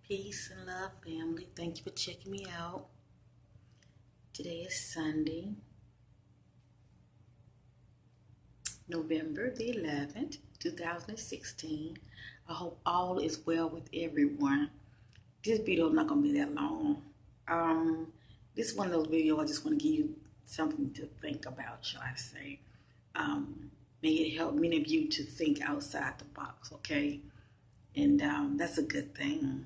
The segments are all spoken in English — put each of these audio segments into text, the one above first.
Peace and love, family. Thank you for checking me out. Today is Sunday, November the 11th, 2016. I hope all is well with everyone. This video is not going to be that long. This is one of those videos I just want to give you something to think about, shall I say. May it help many of you to think outside the box, okay? And that's a good thing,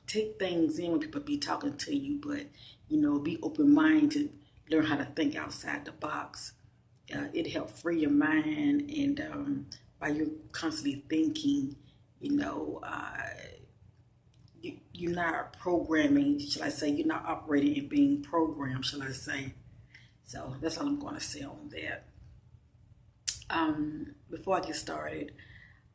take things in when people be talking to you, but, be open-minded to learn how to think outside the box. It helps free your mind, and while you're constantly thinking, you're not programming, shall I say, you're not operating and being programmed, shall I say. So that's all I'm going to say on that. Before I get started,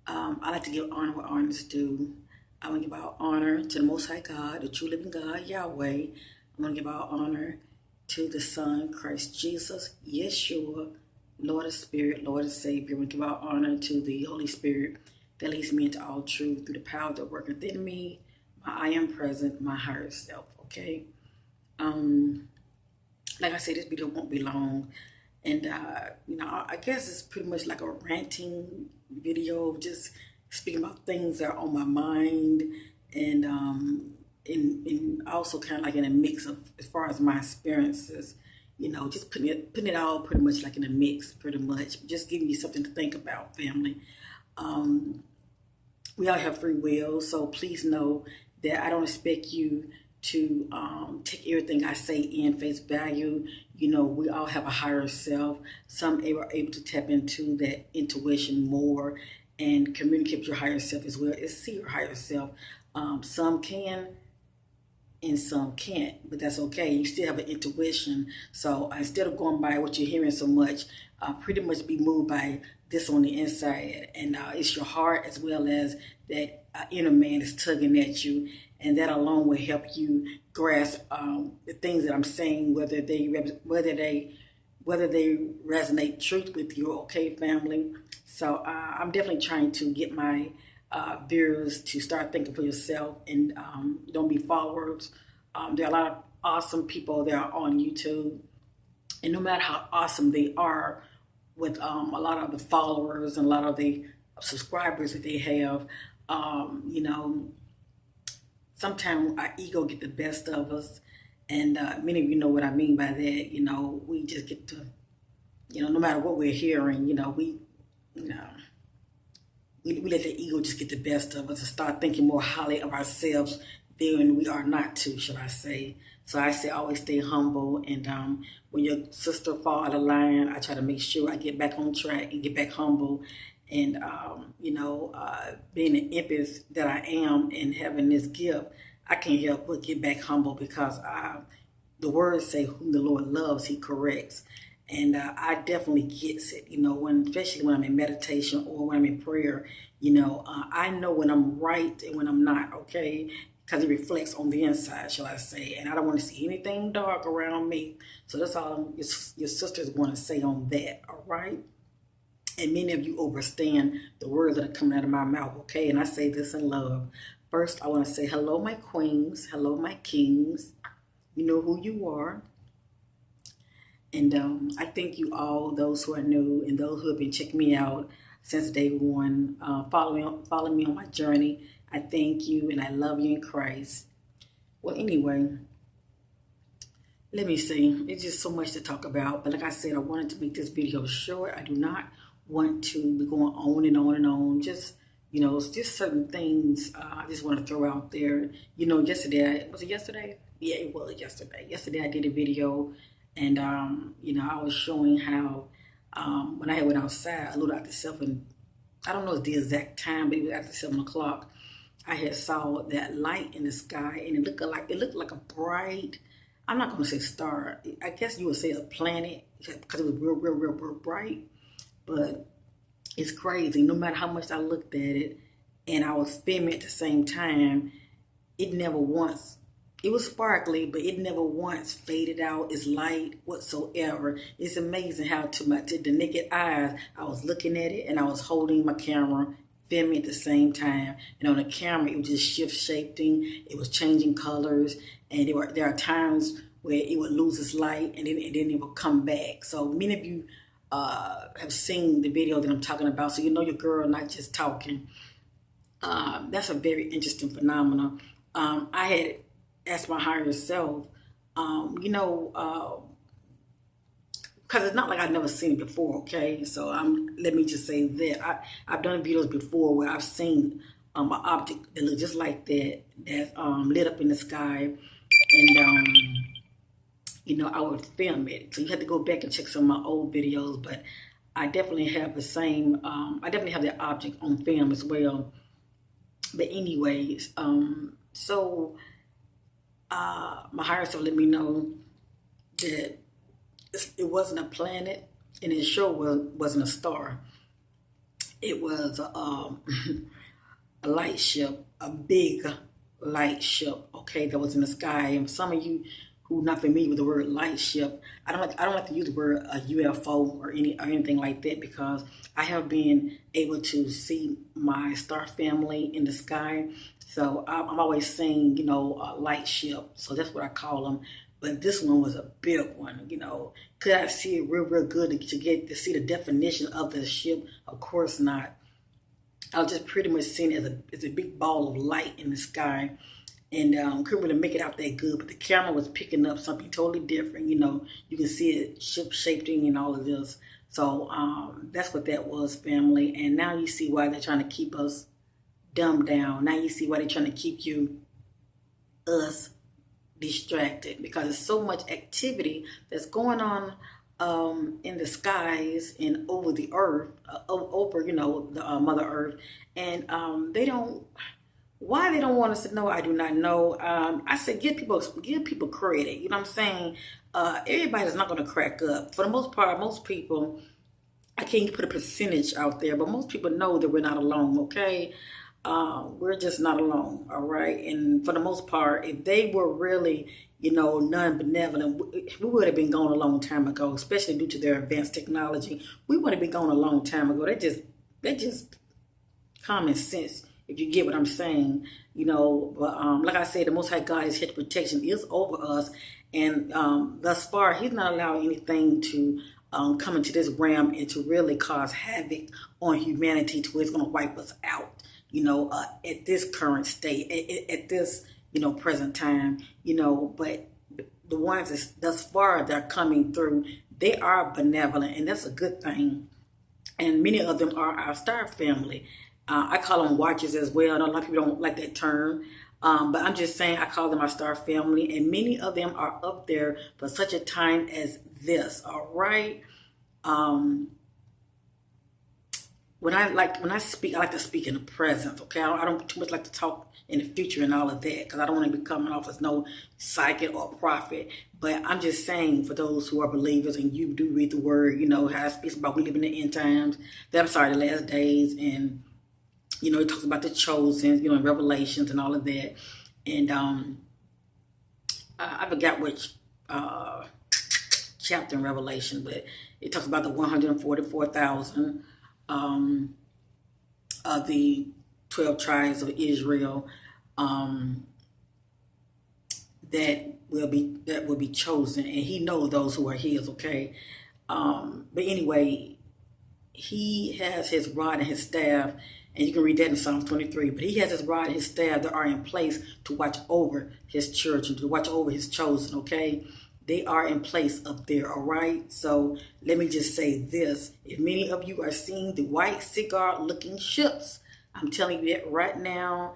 I like to give honor where honor is due. I want to give our honor to the Most High God, the true living God, Yahweh. I want to give our honor to the Son, Christ Jesus, Yeshua, Lord of Spirit, Lord of Savior. I want to give our honor to the Holy Spirit that leads me into all truth through the power that worketh within me, my I am present, my higher self, okay? Like I said, this video won't be long. And, I guess it's pretty much like a ranting video, just speaking about things that are on my mind, and also kind of like in a mix of, as far as my experiences, just putting it all pretty much like in a mix, pretty much, just giving you something to think about, family. We all have free will, so please know that I don't expect you to take everything I say in face value. We all have a higher self. Some are able to tap into that intuition more and communicate with your higher self as well as see your higher self. Some can and some can't, but that's okay. You still have an intuition. So instead of going by what you're hearing so much, pretty much be moved by this on the inside. And it's your heart as well as that inner man is tugging at you. And that alone will help you grasp the things that I'm saying, whether they resonate truth with you, okay, family? So I'm definitely trying to get my viewers to start thinking for yourself, and don't be followers. There are a lot of awesome people that are on YouTube, and no matter how awesome they are with a lot of the followers and a lot of the subscribers that they have, sometimes our ego get the best of us, and many of you know what I mean by that. We just get to, no matter what we're hearing, we let the ego just get the best of us and start thinking more highly of ourselves than we are not to, should I say. So I say always stay humble, and when your sister fall out of line, I try to make sure I get back on track and get back humble. And, being the empress that I am and having this gift, I can't help but get back humble, because the words say, whom the Lord loves, he corrects. And I definitely gets it, especially when I'm in meditation or when I'm in prayer, I know when I'm right and when I'm not, okay? Because it reflects on the inside, shall I say. And I don't want to see anything dark around me. So that's all your sister's going to say on that, all right? And many of you understand the words that are coming out of my mouth, okay? And I say this in love. First, I want to say hello, my queens. Hello, my kings. You know who you are. And I thank you all, those who are new and those who have been checking me out since day one, following me on my journey. I thank you and I love you in Christ. Well, anyway, let me see. It's just so much to talk about. But like I said, I wanted to make this video short. I do not want to be going on and on and on. Just, it's just certain things I just want to throw out there. Yesterday, was it yesterday? Yeah, it was yesterday. Yesterday I did a video, and, I was showing how when I went outside a little after 7, I don't know the exact time, but it was after 7 o'clock, I had saw that light in the sky, and it looked like a bright, I'm not going to say star, I guess you would say a planet, because it was real, real, real, real bright. But it's crazy. No matter how much I looked at it and I was filming at the same time, it was sparkly, but it never once faded out its light whatsoever. It's amazing how to the naked eyes, I was looking at it and I was holding my camera filming at the same time, and on the camera it was just shift shaping, it was changing colors, and there are times where it would lose its light and then it would come back. So many of you have seen the video that I'm talking about, so you know your girl not just talking. That's a very interesting phenomenon. I had asked my higher self, you know, because it's not like I've never seen it before, okay? So let me just say that I've done videos before where I've seen an object that looked just like that lit up in the sky, and you know, I would film it. So you have to go back and check some of my old videos, but I definitely have the same, I definitely have that object on film as well. But anyways, so my higher self let me know that it wasn't a planet, and it sure wasn't a star. It was a light ship, a big light ship, okay, that was in the sky. And some of you who are not familiar with the word light ship, I don't like to use the word a UFO or anything like that, because I have been able to see my star family in the sky. So I'm always saying, you know, a light ship. So that's what I call them. But this one was a big one, you know. Could I see it real good to get to see the definition of the ship? Of course not. I was just pretty much seeing it as a big ball of light in the sky, and couldn't really make it out that good. But the camera was picking up something totally different. You know, you can see it ship shaping and all of this. So that's what that was, family. And now you see why they're trying to keep us dumbed down. Now you see why they're trying to keep us distracted, because there's so much activity that's going on in the skies and over the earth, over, you know, the Mother Earth, and why they don't want us to know, I do not know. I said give people credit. You know what I'm saying? Everybody's not going to crack up. For the most part, most people, I can't put a percentage out there, but most people know that we're not alone. Okay. We're just not alone, all right? And for the most part, if they were really, you know, non-benevolent, we would have been gone a long time ago, especially due to their advanced technology. We would have been gone a long time ago. They just common sense, if you get what I'm saying, you know. But like I said, the Most High God, His hedge of protection is over us, and thus far, He's not allowing anything to come into this realm and to really cause havoc on humanity to where it's going to wipe us out. You know, at this current state, at this, you know, present time, you know. But the ones that thus far they're coming through, they are benevolent, and that's a good thing. And many of them are our star family. I call them watchers as well. I know a lot of people don't like that term, but I'm just saying I call them our star family, and many of them are up there for such a time as this. All right. When I speak, I like to speak in the present. Okay, I don't too much like to talk in the future and all of that, because I don't want to be coming off as no psychic or prophet. But I'm just saying, for those who are believers and you do read the word, you know how it speaks about we live in the end times. The last days, and you know it talks about the chosen, you know, in Revelations and all of that. And I forgot which chapter in Revelation, but it talks about the 144,000. Of the 12 tribes of Israel, that will be chosen, and He knows those who are His. Okay, but anyway, He has His rod and His staff, and you can read that in Psalms 23. But He has His rod and His staff that are in place to watch over His church and to watch over His chosen. Okay. They are in place up there, all right? So let me just say this. If many of you are seeing the white cigar-looking ships, I'm telling you that right now,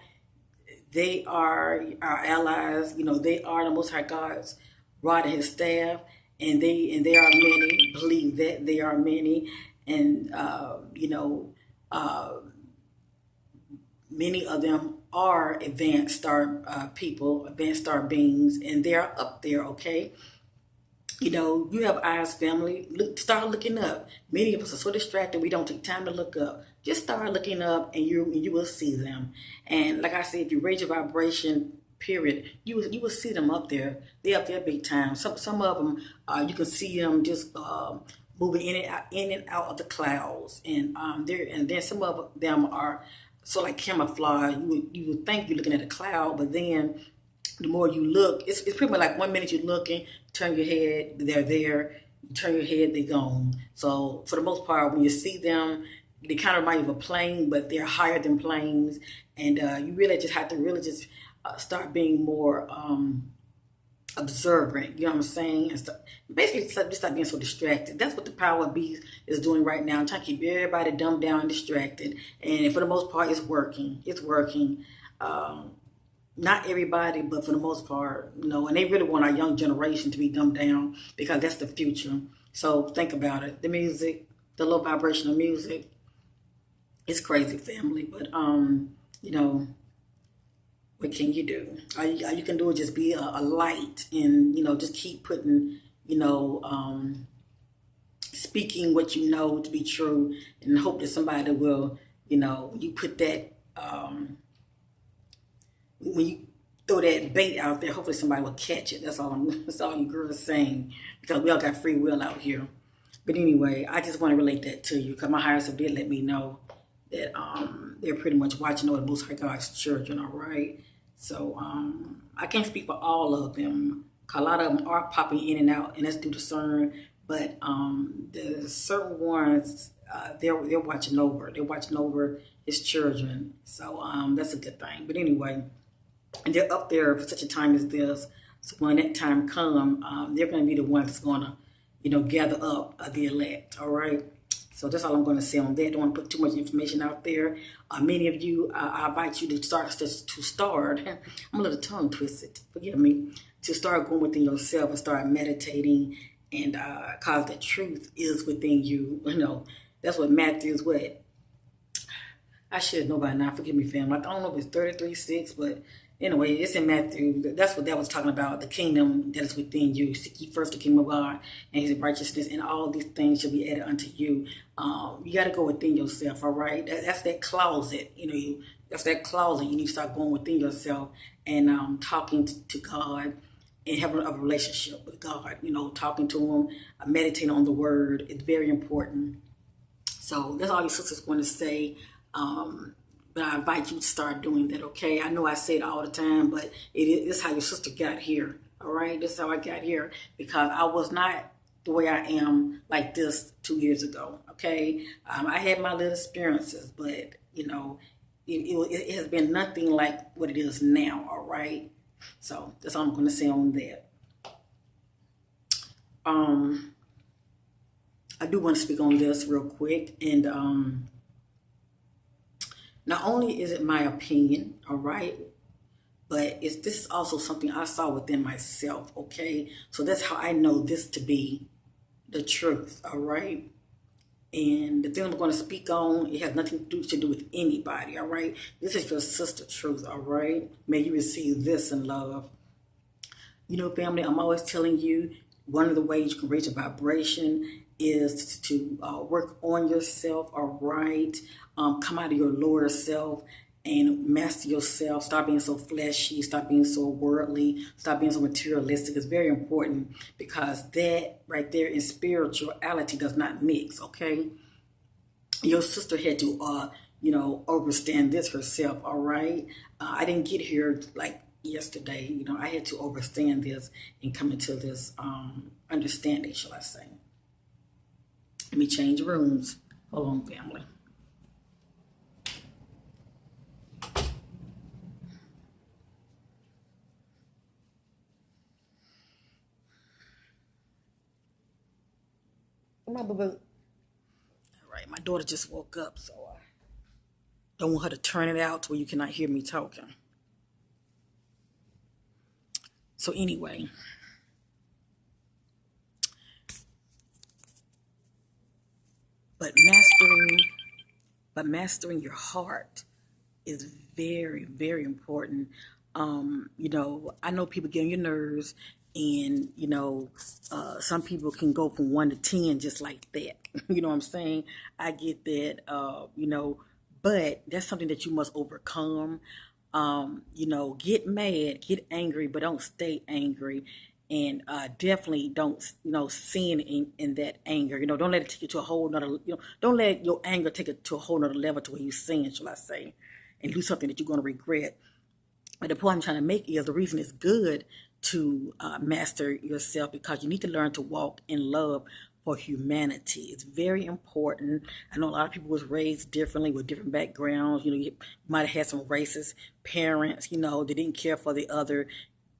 they are our allies. You know, they are the Most High God's rod and His staff, and they are many. Believe that they are many, and you know, many of them are advanced star people, advanced star beings, and they are up there. Okay. You know, you have eyes, family. Start looking up. Many of us are so distracted we don't take time to look up. Just start looking up, and you will see them. And like I said, if you raise your vibration, period, you will see them up there. They're up there big time. Some of them, you can see them just moving in and out of the clouds, and then some of them are so like camouflage. You would think you're looking at a cloud, but then the more you look, it's pretty much like 1 minute you're looking, turn your head, they're there. You turn your head, they're gone. So for the most part, when you see them, they kind of remind you of a plane, but they're higher than planes, and you really just have to really just start being more observant. You know what I'm saying? And basically, just stop being so distracted. That's what the power beast is doing right now. I'm trying to keep everybody dumbed down and distracted, and for the most part, it's working. It's working. Not everybody, but for the most part, and they really want our young generation to be dumbed down because that's the future. So think about it. The music, the low vibrational music, it's crazy, family. But what can you do? All you can do is just be a light, and just keep putting, speaking what you know to be true, and hope that somebody will, you put that. When you throw that bait out there, hopefully somebody will catch it. That's all you girls saying, because we all got free will out here. But anyway, I just want to relate that to you because my higher self did let me know that they're pretty much watching over the Most High God's children. All right, so I can't speak for all of them. A lot of them are popping in and out, and that's due to CERN. But the certain ones, they're watching over. They're watching over his children. So that's a good thing. But anyway. And they're up there for such a time as this. So when that time comes, they're going to be the ones that's going to, gather up the elect. All right. So that's all I'm going to say on that. Don't want to put too much information out there. Many of you, I invite you to start. I'm a little tongue twisted. Forgive me. To start going within yourself and start meditating, and cause the truth is within you. That's what Matthew is. What I should know by now. Forgive me, family. I don't know if it's 33:6, but. Anyway, it's in Matthew. That's what that was talking about. The kingdom that is within you. Seek ye first the kingdom of God and his righteousness, and all these things shall be added unto you. You got to go within yourself, all right? That's that closet. That's that closet. You need to start going within yourself and talking to God and having a relationship with God. Talking to him, meditating on the word. It's very important. So that's all your sister's going to say. But I invite you to start doing that, okay? I know I say it all the time, but this is how your sister got here, all right? This is how I got here, because I was not the way I am like this 2 years ago, okay? I had my little experiences, but, it has been nothing like what it is now, all right? So that's all I'm going to say on that. I do want to speak on this real quick, and not only is it my opinion, all right, but this is also something I saw within myself, okay? So that's how I know this to be the truth, all right? And the thing I'm going to speak on, it has nothing to do with anybody, all right? This is your sister truth, all right? May you receive this in love. Family, I'm always telling you, one of the ways you can raise your vibration is to work on yourself, all right? Come out of your lower self and master yourself. Stop being so fleshy. Stop being so worldly. Stop being so materialistic. It's very important, because that right there in spirituality does not mix, okay? Your sister had to, understand this herself, all right? I didn't get here like yesterday. I had to understand this and come into this understanding, shall I say. Let me change rooms. Hold on, family. All right, my daughter just woke up, so I don't want her to turn it out to where you cannot hear me talking. So anyway, but mastering your heart is very, very important. I know people get on your nerves, and some people can go from 1 to 10 just like that. You know what I'm saying? I get that. But that's something that you must overcome. Get mad, get angry, but don't stay angry. And definitely don't, sin in that anger. Don't let it take you to a whole nother, don't let your anger take it to a whole nother level to where you sin, shall I say. and do something that you're going to regret. But the point I'm trying to make is the reason it's good to master yourself, because you need to learn to walk in love for humanity. It's very important. I know a lot of people was raised differently with different backgrounds. You might have had some racist parents, they didn't care for the other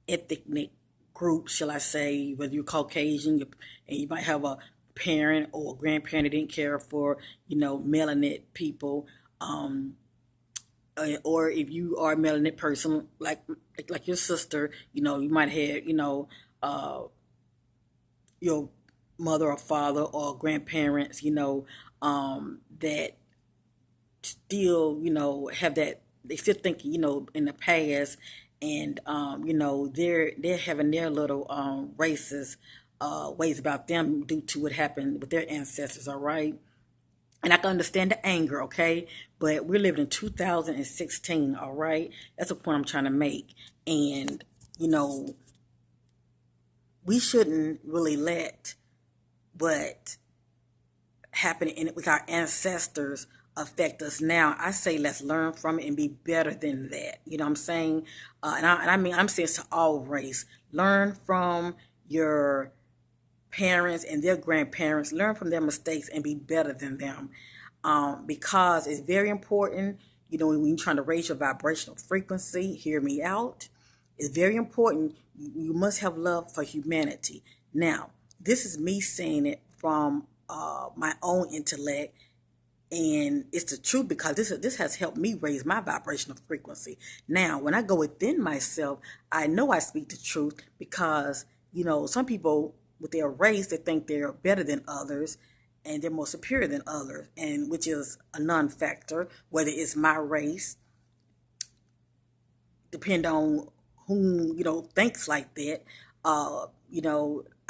ethnic groups, shall I say, whether you're Caucasian, and you might have a parent or a grandparent that didn't care for, melanin people. Or if you are a melanin person, like your sister, you might have, your mother or father or grandparents, that still, have that, they still think, in the past, and they're having their little racist ways about them due to what happened with their ancestors. All right. And I can understand the anger, okay? But we're living in 2016, all right? That's the point I'm trying to make. And, we shouldn't really let what happened with our ancestors affect us now. I say let's learn from it and be better than that. You know what I'm saying? And I mean, I'm saying to all race. Learn from your parents and their grandparents, learn from their mistakes and be better than them, because it's very important. When you're trying to raise your vibrational frequency, hear me out, it's very important. You must have love for humanity. Now, this is me saying it from my own intellect, and it's the truth, because this has helped me raise my vibrational frequency. Now, when I go within myself, I know I speak the truth, because some people with their race, they think they're better than others and they're more superior than others, and which is a non-factor. Whether it's my race, depend on whom thinks like that. I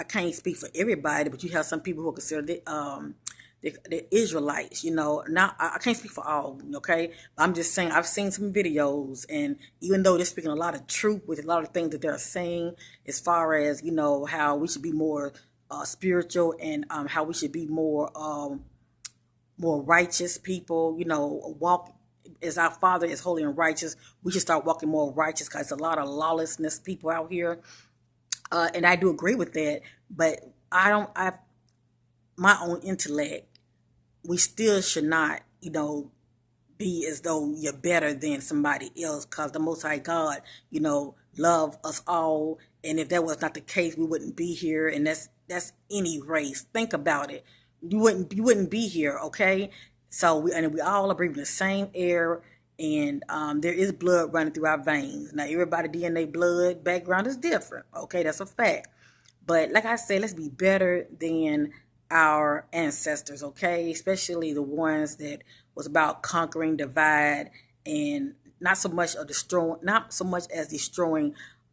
can't speak for everybody, but you have some people who are considered the Israelites. Now I can't speak for all. Okay, but I'm just saying I've seen some videos, and even though they're speaking a lot of truth with a lot of things that they're saying, as far as how we should be more spiritual, and how we should be more righteous people. Walk as our Father is holy and righteous. We should start walking more righteous, because there's a lot of lawlessness people out here, and I do agree with that. But my own intellect, we still should not, be as though you're better than somebody else, because the Most High God, love us all. And if that was not the case, we wouldn't be here. And that's any race. Think about it. You wouldn't be here, okay? So we all are breathing the same air, and there is blood running through our veins. Now, everybody DNA blood background is different, okay? That's a fact. But like I said, let's be better than our ancestors, okay? Especially the ones that was about conquering, divide, and not so much as destroying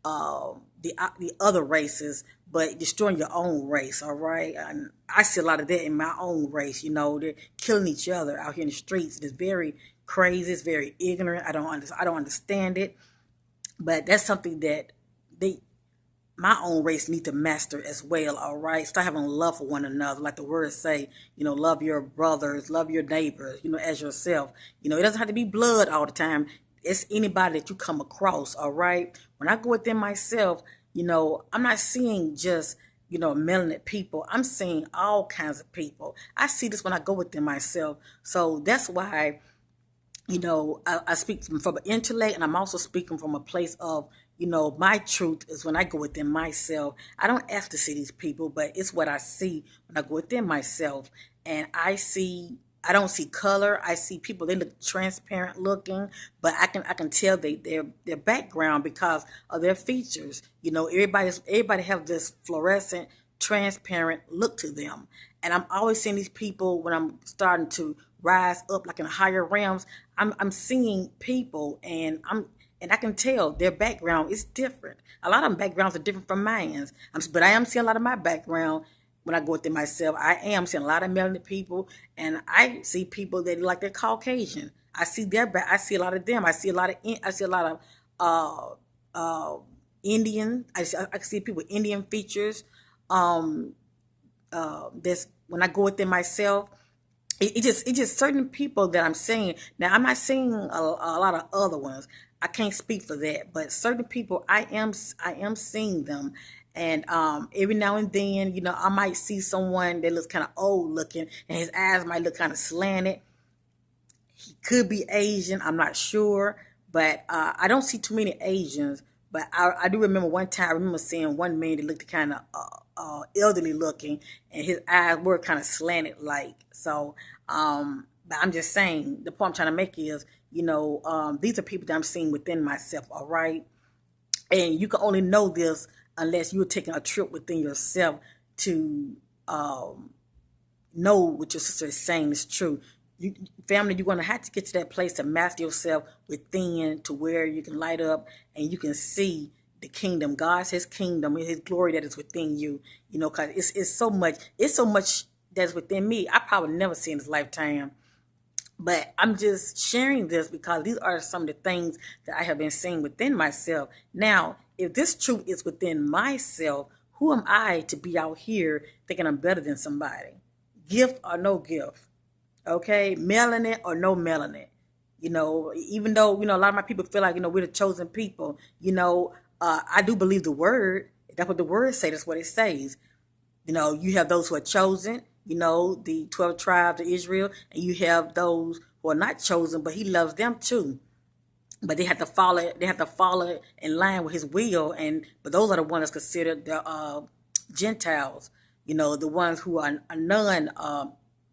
the other races, but destroying your own race. All right, and I see a lot of that in my own race. They're killing each other out here in the streets. It's very crazy. It's very ignorant. I don't understand it, but that's something that my own race need to master as well. All right, start having love for one another, like the words say. Love your brothers, love your neighbors, as yourself. It doesn't have to be blood all the time. It's anybody that you come across. All right, when I go within myself, I'm not seeing just melanin people. I'm seeing all kinds of people. I see this when I go within myself. So that's why I speak from an intellect, and I'm also speaking from a place of, my truth is when I go within myself. I don't ask to see these people, but it's what I see when I go within myself. And I don't see color. I see people, they look transparent looking, but I can tell their background because of their features. Everybody have this fluorescent, transparent look to them. And I'm always seeing these people when I'm starting to rise up, like in higher realms. I'm seeing people, and I can tell their background is different. A lot of them backgrounds are different from mine. But I am seeing a lot of my background when I go within myself. I am seeing a lot of melanin people, and I see people that look like they're Caucasian. I see I see a lot of them. I see a lot of Indian. I see people with Indian features. This when I go within myself, It just certain people that I'm seeing. Now I'm not seeing a lot of other ones. I can't speak for that, but certain people I am seeing them, and every now and then, I might see someone that looks kind of old looking, and his eyes might look kind of slanted. He could be Asian. I'm not sure, but I don't see too many Asians. But I do remember one time. I remember seeing one man that looked kind of elderly looking, and his eyes were kind of slanted, like so. But I'm just saying the point I'm trying to make is, these are people that I'm seeing within myself. All right, and you can only know this unless you're taking a trip within yourself to um, know what your sister is saying is true. You, family, you're going to have to get to that place to master yourself within, to where you can light up and you can see the kingdom. God's His kingdom and His glory that is within you. Because it's so much that's within me. I probably never see in this lifetime. But I'm just sharing this because these are some of the things that I have been seeing within myself. Now, if this truth is within myself, who am I to be out here thinking I'm better than somebody? Gift or no gift? Okay, melanin or no melanin? Even though, a lot of my people feel like, we're the chosen people, I do believe the word. That's what the word says. That's what it says. You have those who are chosen, the 12 tribes of Israel, and you have those who are not chosen, but He loves them too. But they have to follow in line with His will, but those are the ones that's considered the Gentiles, the ones who are non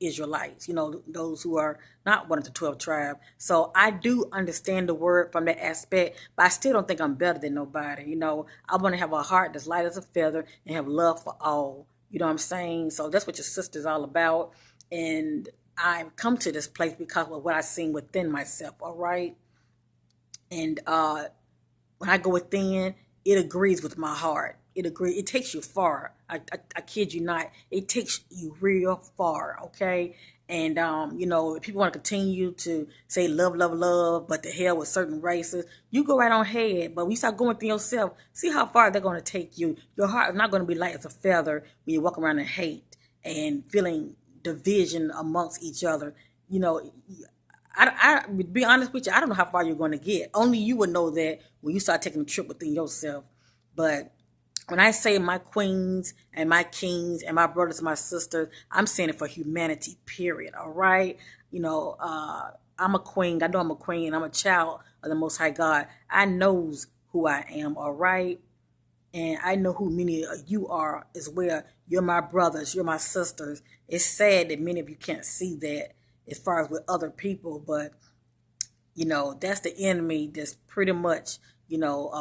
Israelites, those who are not one of the 12 tribes. So I do understand the word from that aspect, but I still don't think I'm better than nobody. I want to have a heart that's light as a feather and have love for all. You know what I'm saying? So that's what your sister's all about. And I've come to this place because of what I've seen within myself, all right? And when I go within, it agrees with my heart. It takes you far. I kid you not. It takes you real far. Okay. And if people want to continue to say love, love, love, but the hell with certain races, you go right on ahead. But when you start going within yourself, see how far they're going to take you. Your heart is not going to be light as a feather when you walk around in hate and feeling division amongst each other. You know, I to be honest with you, I don't know how far you're going to get. Only you would know that when you start taking a trip within yourself. But when I say my queens and my kings and my brothers and my sisters, I'm saying it for humanity, period. All right? I'm a queen. I know I'm a queen. I'm a child of the Most High God. I knows who I am, all right? And I know who many of you are as well. You're my brothers. You're my sisters. It's sad that many of you can't see that as far as with other people, but that's the enemy that's pretty much,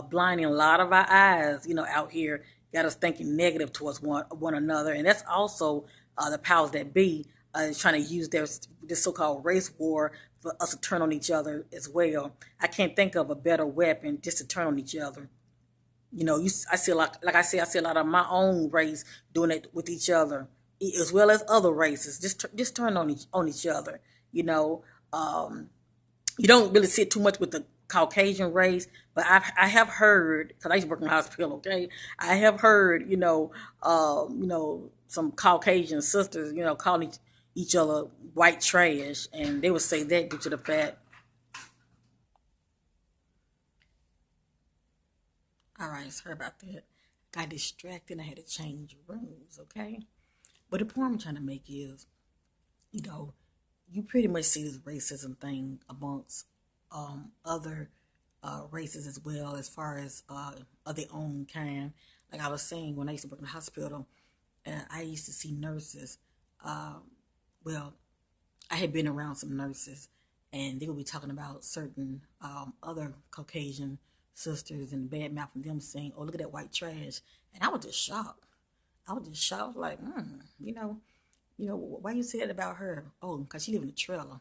blinding a lot of our eyes, out here, got us thinking negative towards one another. And that's also the powers that be is trying to use this so-called race war for us to turn on each other as well. I can't think of a better weapon just to turn on each other. I see a lot, like I say, I see a lot of my own race doing it with each other, as well as other races. Just turn on each other. You know, um, you don't really see it too much with the Caucasian race, but I have heard, because I used to work in the hospital. Okay, I have heard some Caucasian sisters calling each other white trash, and they would say that due to the fact. All right, sorry about that. Got distracted. I had to change rooms. Okay, but the point I'm trying to make is, you know, you pretty much see this racism thing amongst other races as well, as far as of their own kind. Like I was saying, when I used to work in the hospital, I used to see nurses. Um, well, I had been around some nurses, and they would be talking about certain other Caucasian sisters and bad mouthing them, saying, "Oh, look at that white trash," and I was just shocked. I was just shocked, like, why you say that about her? Oh, because she live in a trailer.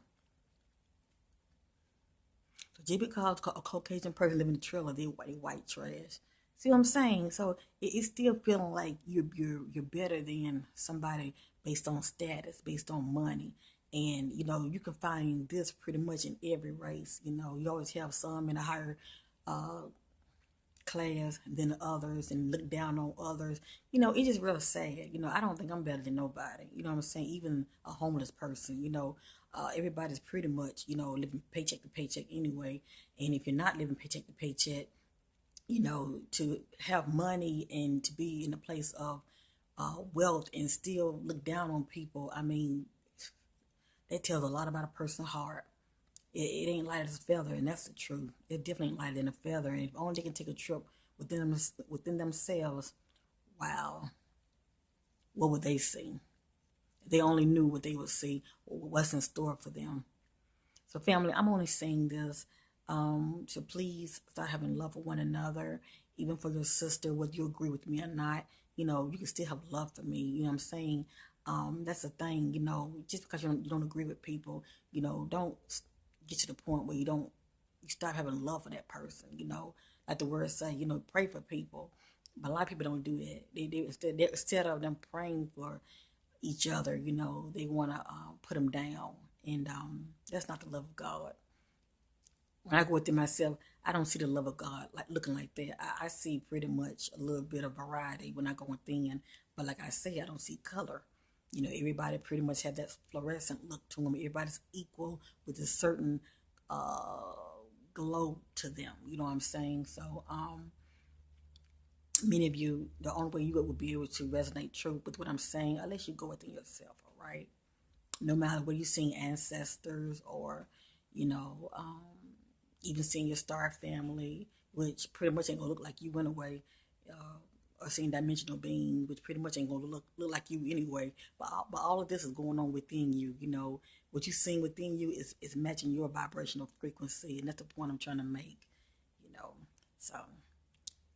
So just because a Caucasian person live in a trailer, they white trash. See what I'm saying? So it's still feeling like you're better than somebody based on status, based on money. And you can find this pretty much in every race. You always have some in a higher uh, class than others and look down on others. It's just real sad. I don't think I'm better than nobody. You know what I'm saying? Even a homeless person, everybody's pretty much, living paycheck to paycheck anyway. And if you're not living paycheck to paycheck, to have money and to be in a place of wealth and still look down on people, I mean, that tells a lot about a person's heart. It ain't light as a feather, and that's the truth. It definitely ain't lighter than a feather. And if only they can take a trip within themselves, wow, what would they see? If they only knew what they would see, what's in store for them. So, family, I'm only saying this to please start having love for one another, even for your sister, whether you agree with me or not. You can still have love for me. You know what I'm saying? That's the thing. Just because you don't agree with people, don't get to the point where you start having love for that person. Like the words say, pray for people. But a lot of people don't do that. Instead of them praying for each other, they want to put them down. And that's not the love of God. When I go within myself, I don't see the love of God like looking like that. I see pretty much a little bit of variety when I go within. But like I say, I don't see color. Everybody pretty much have that fluorescent look to them. Everybody's equal with a certain uh, glow to them. You know what I'm saying? So, many of you, the only way you would be able to resonate true with what I'm saying, unless you go within yourself, all right? No matter whether you're seeing ancestors or, you know, um, even seeing your star family, which pretty much ain't gonna look like you anyway, or seeing dimensional beings, which pretty much ain't gonna look like you anyway. But all of this is going on within you. What you seeing within you is matching your vibrational frequency, and that's the point I'm trying to make. You know, so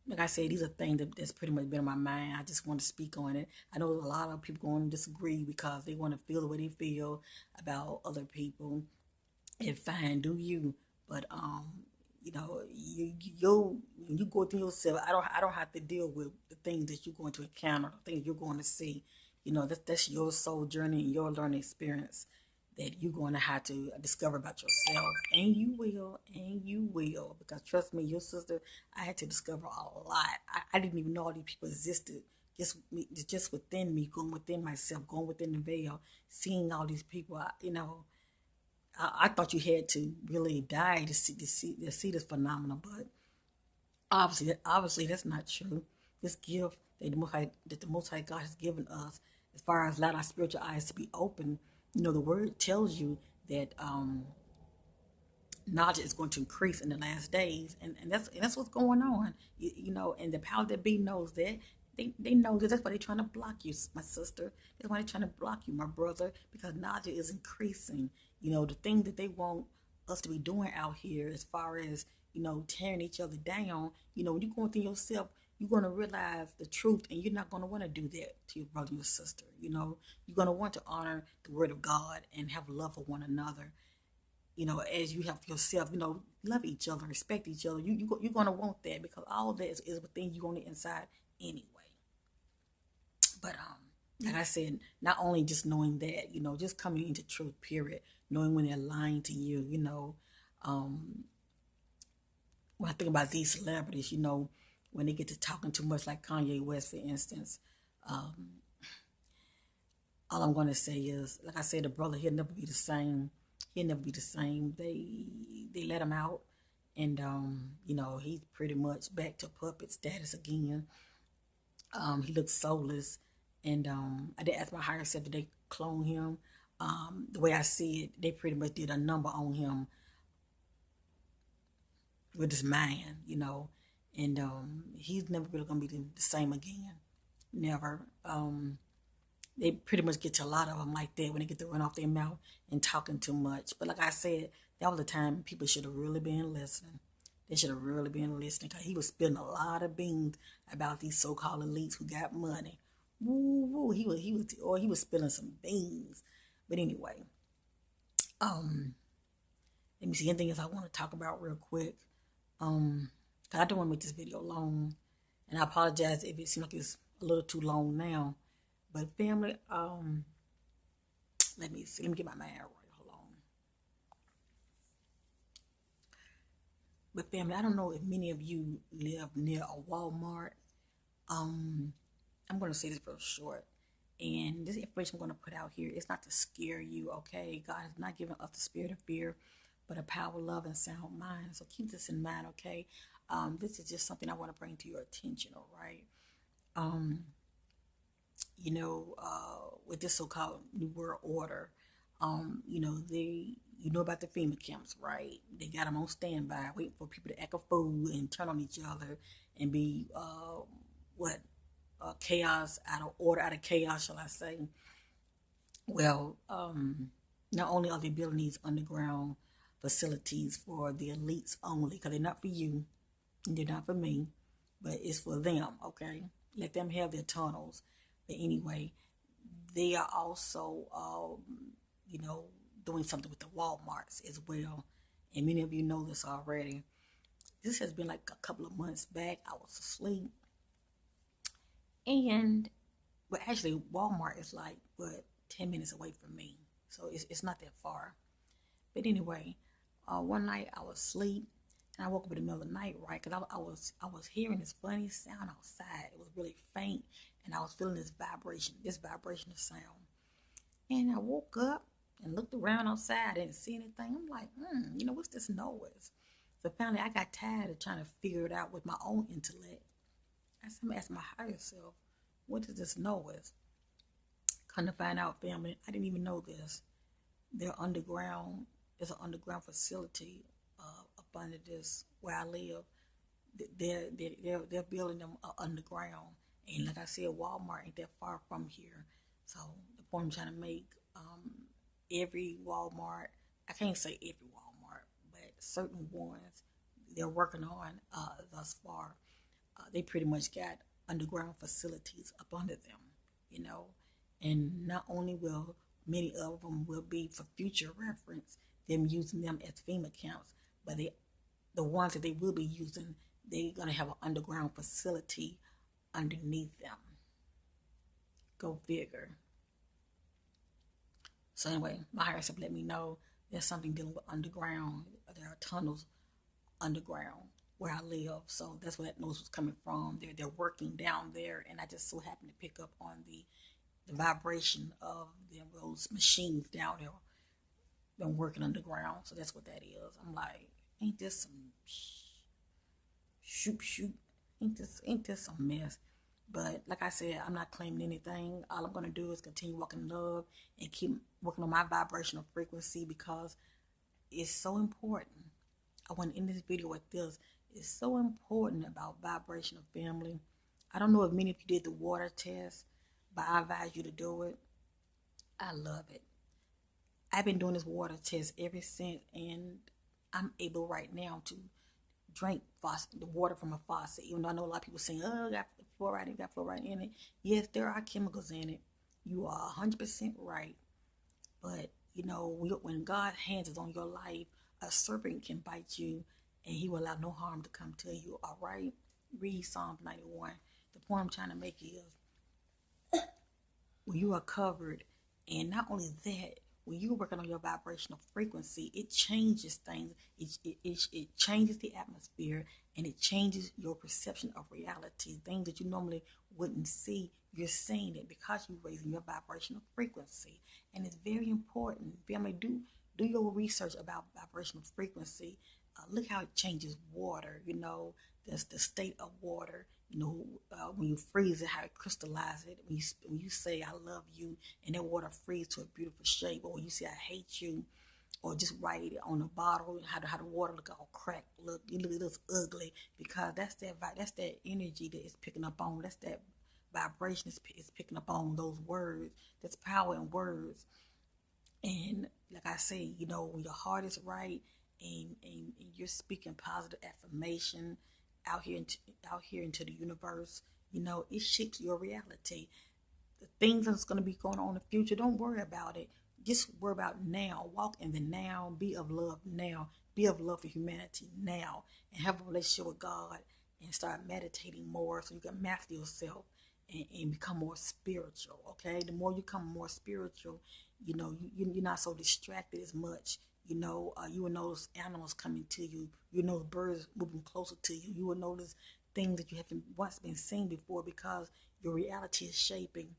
like I said, these are things that's pretty much been in my mind. I just want to speak on it. I know a lot of people going to disagree because they want to feel the way they feel about other people. And fine, do you? But when you go through yourself, I don't have to deal with the things that you're going to encounter, the things you're going to see. That's your soul journey and your learning experience that you're going to have to discover about yourself, and you will, because trust me, your sister, I had to discover a lot. I didn't even know all these people existed. Just within me, going within myself, going within the veil, seeing all these people. I thought you had to really die to see this phenomenon, but obviously that's not true. This gift that the Most High God has given us, as far as allowing our spiritual eyes to be open, the word tells you that knowledge is going to increase in the last days, and that's what's going on. And the power that be knows that. They know that. That's why they're trying to block you, my sister. That's why they're trying to block you, my brother, because knowledge is increasing. The thing that they want us to be doing out here, as far as tearing each other down. When you're going through yourself, you're going to realize the truth, and you're not going to want to do that to your brother and your sister. You're going to want to honor the word of God and have love for one another. As you have yourself, love each other, respect each other. You're going to want that, because all of that is within you on the inside anyway. But like I said, not only just knowing that, just coming into truth, period, knowing when they're lying to you, um, when I think about these celebrities, when they get to talking too much, like Kanye West, for instance, um, all I'm going to say is, like I said, the brother, he'll never be the same. He'll never be the same. They let him out, and he's pretty much back to puppet status again. He looks soulless, and I did ask my higher self, did they clone him? The way I see it, they pretty much did a number on him with his mind, and he's never really gonna be the same again. Never. They pretty much get to a lot of them like that when they get to run off their mouth and talking too much. But like I said, that was the time people should have really been listening. They should have really been listening, because he was spilling a lot of beans about these so-called elites who got money. Woo, woo. He was spilling some beans. But anyway, let me see, anything else I want to talk about real quick. 'Cause I don't want to make this video long, and I apologize if it seems like it's a little too long now. But family, let me see. Let me get my mind right. Hold on. But family, I don't know if many of you live near a Walmart. I'm going to say this real short. And this information I'm going to put out here is not to scare you, okay? God has not given us the spirit of fear, but a power, love, and sound mind. So keep this in mind, okay? This is just something I want to bring to your attention, all right? With this so-called New World Order, you know about the FEMA camps, right? They got them on standby, waiting for people to act a fool and turn on each other and be, chaos out of order, out of chaos, shall I say. Well, not only are they building these underground facilities for the elites only, because they're not for you, and they're not for me, but it's for them, okay? Let them have their tunnels. But anyway, they are also, doing something with the Walmarts as well. And many of you know this already. This has been like a couple of months back. I was asleep. But actually, Walmart is like, 10 minutes away from me. So it's not that far. But anyway, one night I was asleep and I woke up in the middle of the night, right? Because I was hearing this funny sound outside. It was really faint and I was feeling this vibrational sound. And I woke up and looked around outside. I didn't see anything. I'm like, what's this noise? So finally I got tired of trying to figure it out with my own intellect. I asked my higher self, what is this noise? Come to find out, family, I didn't even know this. They're underground. There's an underground facility up under this where I live. They're building them underground. And like I said, Walmart ain't that far from here. So the point I'm trying to make, every Walmart, I can't say every Walmart, but certain ones they're working on thus far, they pretty much got underground facilities up under them. And not only will many of them will be for future reference, them using them as FEMA camps, but the ones that they will be using, they're gonna have an underground facility underneath them. Go figure. So anyway, my higher self let me know there's something dealing with underground. There are tunnels underground where I live, so that's where that noise was coming from. They're working down there, and I just so happened to pick up on the vibration of those machines down there been working underground. So that's what that is. I'm like, ain't this some shoot? Ain't this some mess? But like I said, I'm not claiming anything. All I'm gonna do is continue walking in love and keep working on my vibrational frequency because it's so important. I want to end this video with this. It's so important about vibrational family. I don't know if many of you did the water test, but I advise you to do it. I love it. I've been doing this water test ever since, and I'm able right now to drink the water from a faucet, even though I know a lot of people saying, oh, it got fluoride in it. Yes, there are chemicals in it. You are 100% right. But, when God's hands is on your life, a serpent can bite you, and he will allow no harm to come to you, all right? Read Psalm 91. The point I'm trying to make is, when you are covered, and not only that, when you're working on your vibrational frequency, it changes things. It changes the atmosphere, and it changes your perception of reality. Things that you normally wouldn't see, you're seeing it because you're raising your vibrational frequency. And it's very important. Family, do your research about vibrational frequency. Look how it changes water. That's the state of water. When you freeze it, how it crystallizes it. When you say I love you, and that water freezes to a beautiful shape, or when you say I hate you, or just write it on a bottle, how the water look all cracked, it looks ugly, because that's that energy that it's picking up on. That's that vibration is picking up on those words. There's power in words. And like I say, when your heart is right and you're speaking positive affirmation out here into the universe, it shapes your reality. The things that's going to be going on in the future, don't worry about it. Just worry about now. Walk in the now. Be of love now. Be of love for humanity now. And have a relationship with God and start meditating more so you can master yourself and become more spiritual, okay? The more you become more spiritual, you're not so distracted as much. You will notice animals coming to you. You will notice birds moving closer to you. You will notice things that you haven't once been seen before because your reality is shaping.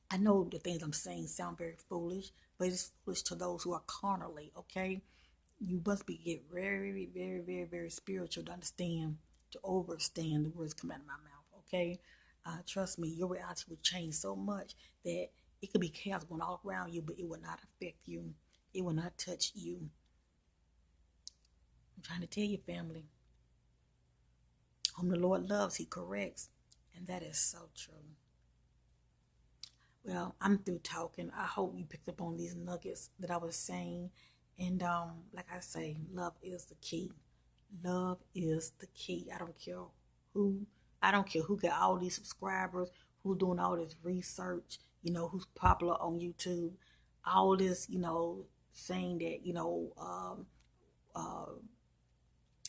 I know the things I'm saying sound very foolish, but it's foolish to those who are carnally, okay? You must be get very, very, very, very spiritual to understand, to overstand the words come out of my mouth, okay? Trust me, your reality will change so much that it could be chaos going all around you, but it will not affect you. It will not touch you. I'm trying to tell you, family, whom the Lord loves, he corrects. And that is so true. Well, I'm through talking. I hope you picked up on these nuggets that I was saying. And like I say, love is the key. Love is the key. Who I don't care who got all these subscribers, who's doing all this research, who's popular on YouTube, all this, saying that,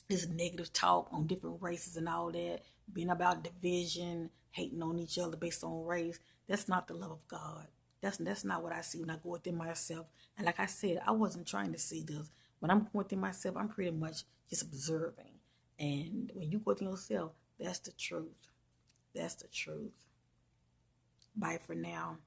this negative talk on different races and all that, being about division, hating on each other based on race. That's not the love of God. That's not what I see when I go within myself. And like I said, I wasn't trying to see this. When I'm going within myself, I'm pretty much just observing. And when you go within yourself, that's the truth. That's the truth. Bye for now.